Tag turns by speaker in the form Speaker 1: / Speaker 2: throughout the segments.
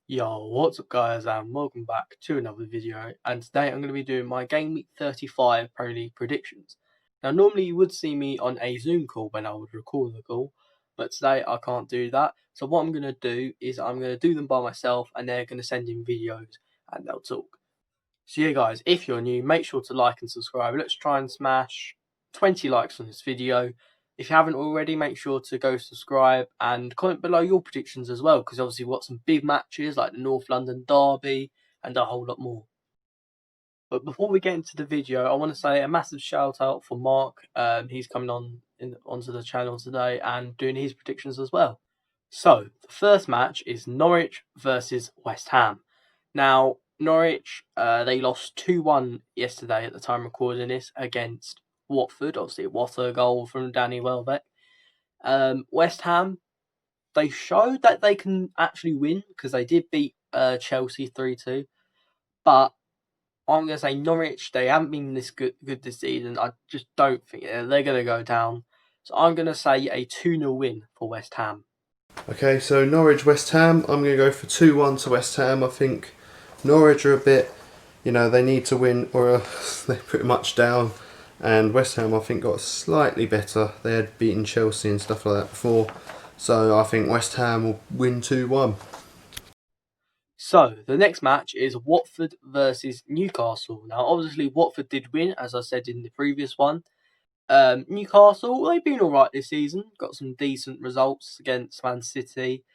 Speaker 1: Yo, what's up guys, and welcome back to another video. And today I'm going to be doing my game week 35 Premier League predictions. Now normally you would see me on a Zoom call when I would record the call, but today I can't do that. So what I'm going to do is I'm going to do them by myself, and they're going to send in videos and they'll talk. So yeah guys, if you're new, make sure to like and subscribe. Let's try and smash 20 likes on this video. If you haven't already, make sure to go subscribe and comment below your predictions as well, because obviously we've got some big matches like the North London Derby and a whole lot more. But before we get into the video, I want to say a massive shout out for Mark. He's coming onto the channel today and doing his predictions as well. So the first match is Norwich versus West Ham. Now Norwich, they lost 2-1 yesterday at the time recording this against Watford. Obviously, what a goal from Danny Welbeck. West Ham, they showed that they can actually win because they did beat Chelsea 3-2. But I'm going to say Norwich, they haven't been this good this season. I just don't think they're going to go down. So I'm going to say a 2-0 win for West Ham.
Speaker 2: Okay, so Norwich, West Ham, I'm going to go for 2-1 to West Ham. I think Norwich are a bit, they need to win or they're pretty much down. And West Ham, I think, got slightly better. They had beaten Chelsea and stuff like that before. So I think West Ham will win 2-1.
Speaker 1: So the next match is Watford versus Newcastle. Now, obviously, Watford did win, as I said in the previous one. Newcastle, they've been alright this season. Got some decent results against Man City.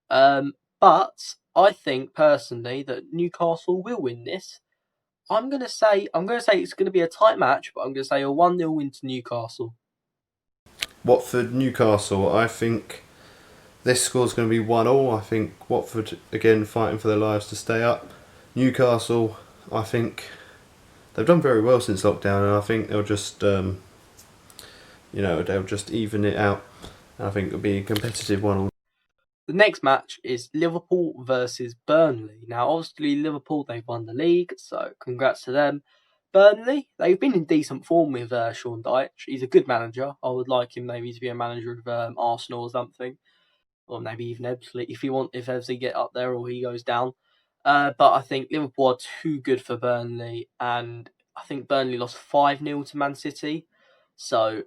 Speaker 1: But I think, personally, that Newcastle will win this. I'm gonna say it's gonna be a tight match, but I'm gonna say a 1-0 win to Newcastle.
Speaker 2: Watford, Newcastle. I think this score's going to be 1-1. I think Watford again fighting for their lives to stay up. Newcastle, I think they've done very well since lockdown, and I think they'll just they'll just even it out. And I think it'll be a competitive one.
Speaker 1: The next match is Liverpool versus Burnley. Now, obviously, Liverpool, they've won the league, so congrats to them. Burnley, they've been in decent form with Sean Dyche. He's a good manager. I would like him maybe to be a manager of Arsenal or something. Or maybe even Ebbsfleet if Ebbsfleet get up there or he goes down. But I think Liverpool are too good for Burnley, and I think Burnley lost 5-0 to Man City. So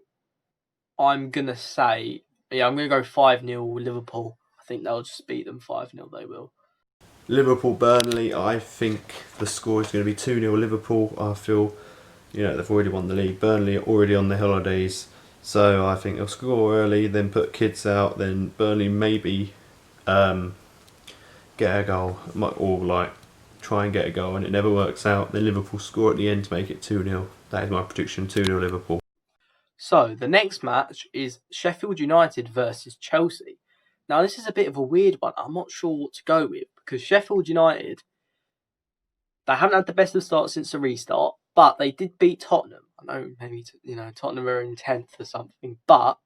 Speaker 1: I'm going to say, I'm going to go 5-0 Liverpool. I think they'll just beat them 5-0, they will.
Speaker 2: Liverpool, Burnley, I think the score is going to be 2-0 Liverpool. I feel, they've already won the league. Burnley are already on their holidays. So I think they'll score early, then put kids out, then Burnley maybe get a goal, or try and get a goal, and it never works out. Then Liverpool score at the end to make it 2-0. That is my prediction, 2-0 Liverpool.
Speaker 1: So the next match is Sheffield United versus Chelsea. Now this is a bit of a weird one. I'm not sure what to go with, because Sheffield United, they haven't had the best of starts since the restart, but they did beat Tottenham. I know maybe Tottenham are in 10th or something, but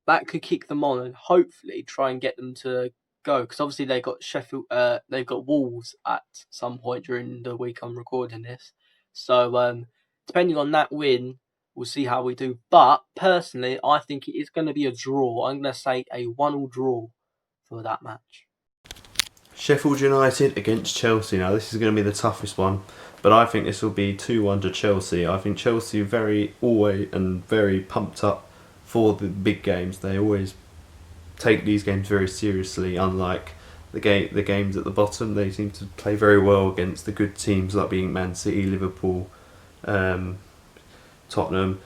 Speaker 1: that could kick them on and hopefully try and get them to go, because obviously they've got Wolves at some point during the week I'm recording this. So depending on that win, we'll see how we do. But personally, I think it is going to be a draw. I'm going to say a 1-1 draw for that match.
Speaker 2: Sheffield United against Chelsea. Now this is going to be the toughest one, but I think this will be 2-1 to Chelsea. I think Chelsea are very pumped up for the big games. They always take these games very seriously, unlike the games at the bottom. They seem to play very well against the good teams like being Man City, Liverpool, Tottenham.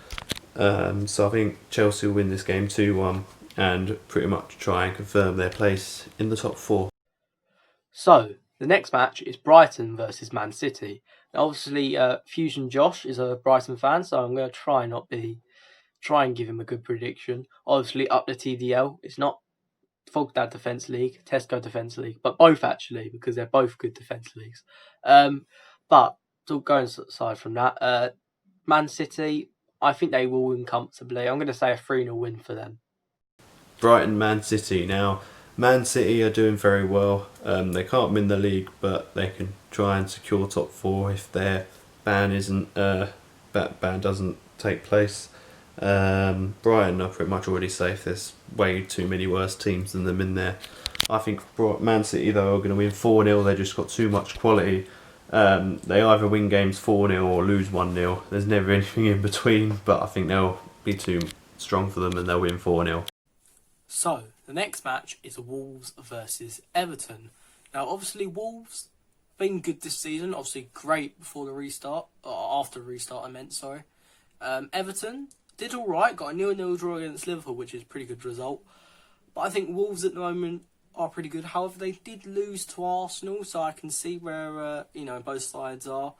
Speaker 2: So I think Chelsea will win this game 2-1 and pretty much try and confirm their place in the top 4.
Speaker 1: So the next match is Brighton versus Man City. Now, obviously, Fusion Josh is a Brighton fan, so I'm going to try and give him a good prediction. Obviously, up the TDL. It's not Fogdad Defence League, Tesco Defence League, but both actually, because they're both good defence leagues. But going aside from that, Man City, I think they will win comfortably. I'm going to say a 3-0 win for them.
Speaker 2: Brighton, Man City. Now, Man City are doing very well. They can't win the league, but they can try and secure top 4 if their ban doesn't take place. Brighton are pretty much already safe. There's way too many worse teams than them in there. I think Man City, though, are going to win 4-0. They just got too much quality. They either win games 4-0 or lose 1-0. There's never anything in between, but I think they'll be too strong for them and they'll win 4-0.
Speaker 1: So, the next match is Wolves versus Everton. Now, obviously, Wolves been good this season. Obviously, great before the restart. Or after the restart, I meant, sorry. Everton did alright. Got a 0-0 draw against Liverpool, which is a pretty good result. But I think Wolves at the moment are pretty good. However, they did lose to Arsenal, so I can see where, both sides are.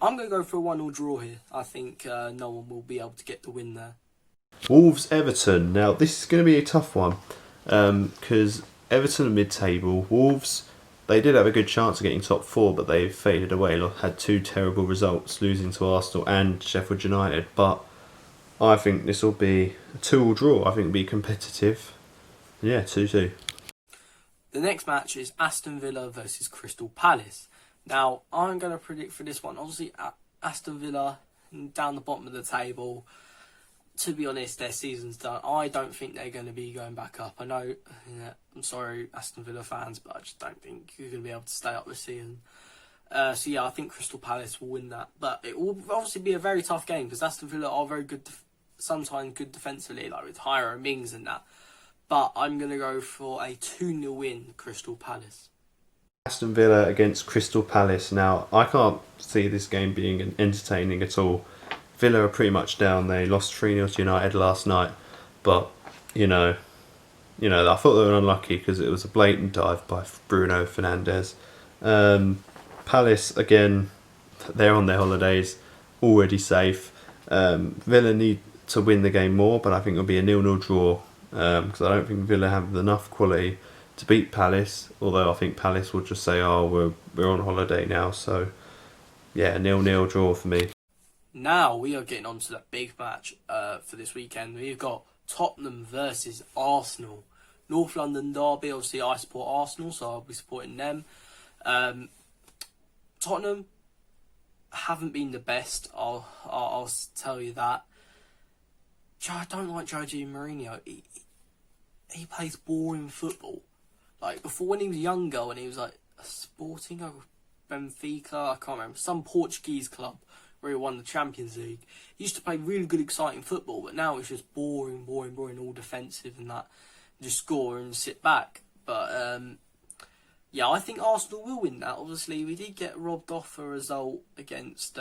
Speaker 1: I'm going to go for a 1-1 draw here. I think no one will be able to get the win there.
Speaker 2: Wolves Everton. Now this is going to be a tough one because Everton are mid-table. Wolves, they did have a good chance of getting top 4, but they faded away. Had 2 terrible results, losing to Arsenal and Sheffield United. But I think this will be a 2-2 draw. I think it'll be competitive. Yeah, 2-2.
Speaker 1: The next match is Aston Villa versus Crystal Palace. Now, I'm going to predict for this one. Obviously, Aston Villa down the bottom of the table. To be honest, their season's done. I don't think they're going to be going back up. I know, I'm sorry, Aston Villa fans, but I just don't think you're going to be able to stay up this season. I think Crystal Palace will win that. But it will obviously be a very tough game because Aston Villa are very good, sometimes good defensively, like with Hyro Mings and that. But I'm going to go for a 2-0 win, Crystal Palace.
Speaker 2: Aston Villa against Crystal Palace. Now, I can't see this game being entertaining at all. Villa are pretty much down. They lost 3-0 to United last night. But, I thought they were unlucky because it was a blatant dive by Bruno Fernandes. Palace, again, they're on their holidays, already safe. Villa need to win the game more, but I think it'll be a 0-0 draw. Because I don't think Villa have enough quality to beat Palace, although I think Palace will just say, we're on holiday now, so yeah, 0-0 draw for me.
Speaker 1: Now we are getting on to the big match for this weekend. We've got Tottenham versus Arsenal. North London derby, obviously I support Arsenal, so I'll be supporting them. Tottenham haven't been the best, I'll tell you that. I don't like Jose Mourinho. He plays boring football. Like before, when he was younger, when he was like Sporting or Benfica, I can't remember, some Portuguese club where he won the Champions League. He used to play really good, exciting football, but now it's just boring, all defensive and that. Just score and sit back. But I think Arsenal will win that. Obviously, we did get robbed off a result against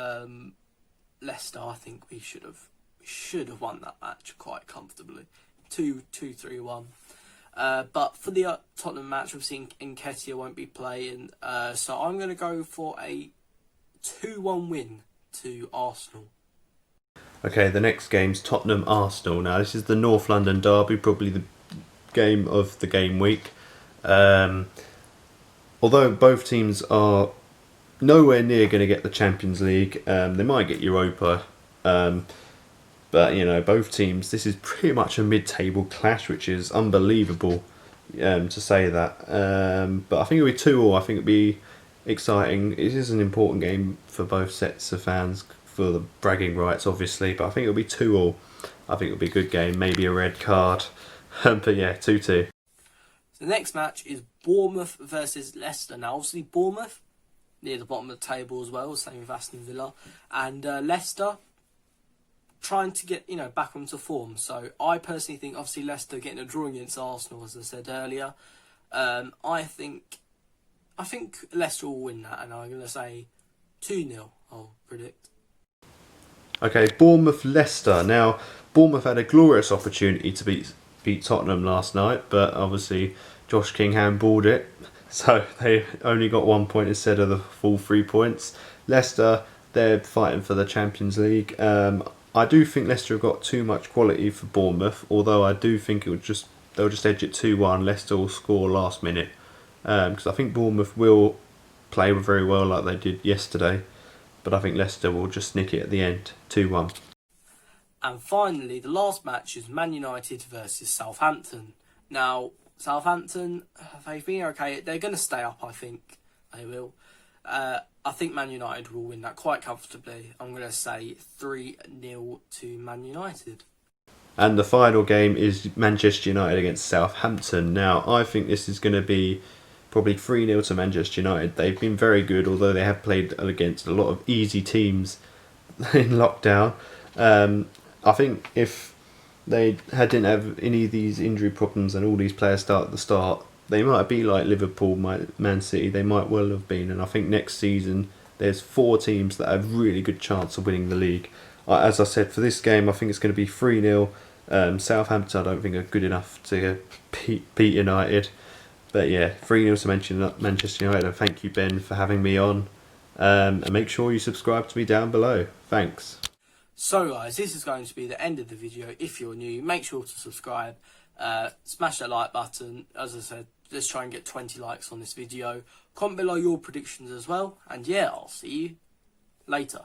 Speaker 1: Leicester. I think we should have won that match quite comfortably. 2-3-1. But for the Tottenham match, we've seen Nketiah won't be playing. So I'm going to go for a 2-1 win to Arsenal.
Speaker 2: Okay, the next game's Tottenham-Arsenal. Now, this is the North London derby, probably the game of the game week. Although both teams are nowhere near going to get the Champions League, they might get Europa. But, both teams, this is pretty much a mid-table clash, which is unbelievable to say that. But I think it'll be 2-2. I think it'll be exciting. It is an important game for both sets of fans, for the bragging rights, obviously. But I think it'll be 2-2. I think it'll be a good game, maybe a red card. But yeah, 2-2.
Speaker 1: The next match is Bournemouth versus Leicester. Now, obviously, Bournemouth, near the bottom of the table as well, same with Aston Villa. And Leicester, trying to get, back onto form. So I personally think, obviously, Leicester getting a draw against Arsenal, as I said earlier. I think Leicester will win that, and I'm going to say 2-0, I'll predict.
Speaker 2: Okay, Bournemouth-Leicester. Now, Bournemouth had a glorious opportunity to beat Tottenham last night, but obviously Josh King handballed it, so they only got 1 point instead of the full 3 points. Leicester, they're fighting for the Champions League. I do think Leicester have got too much quality for Bournemouth, although I do think they'll just edge it 2-1. Leicester will score last minute, because I think Bournemouth will play very well like they did yesterday, but I think Leicester will just nick it at the end, 2-1.
Speaker 1: And finally, the last match is Man United versus Southampton. Now, Southampton, they've been okay. They're going to stay up, I think. They will. I think Man United will win that quite comfortably. I'm going to say 3-0 to Man United.
Speaker 2: And the final game is Manchester United against Southampton. Now, I think this is going to be probably 3-0 to Manchester United. They've been very good, although they have played against a lot of easy teams in lockdown. I think if they didn't have any of these injury problems and all these players start at the start, they might be like Liverpool, Man City. They might well have been. And I think next season there's 4 teams that have really good chance of winning the league. As I said, for this game, I think it's going to be 3-0. Southampton, I don't think are good enough to beat United. But yeah, 3-0 to Manchester United. And thank you, Ben, for having me on. And make sure you subscribe to me down below. Thanks.
Speaker 1: So guys, this is going to be the end of the video. If you're new, make sure to subscribe. Smash that like button. As I said, let's try and get 20 likes on this video. Comment below your predictions as well. And yeah, I'll see you later.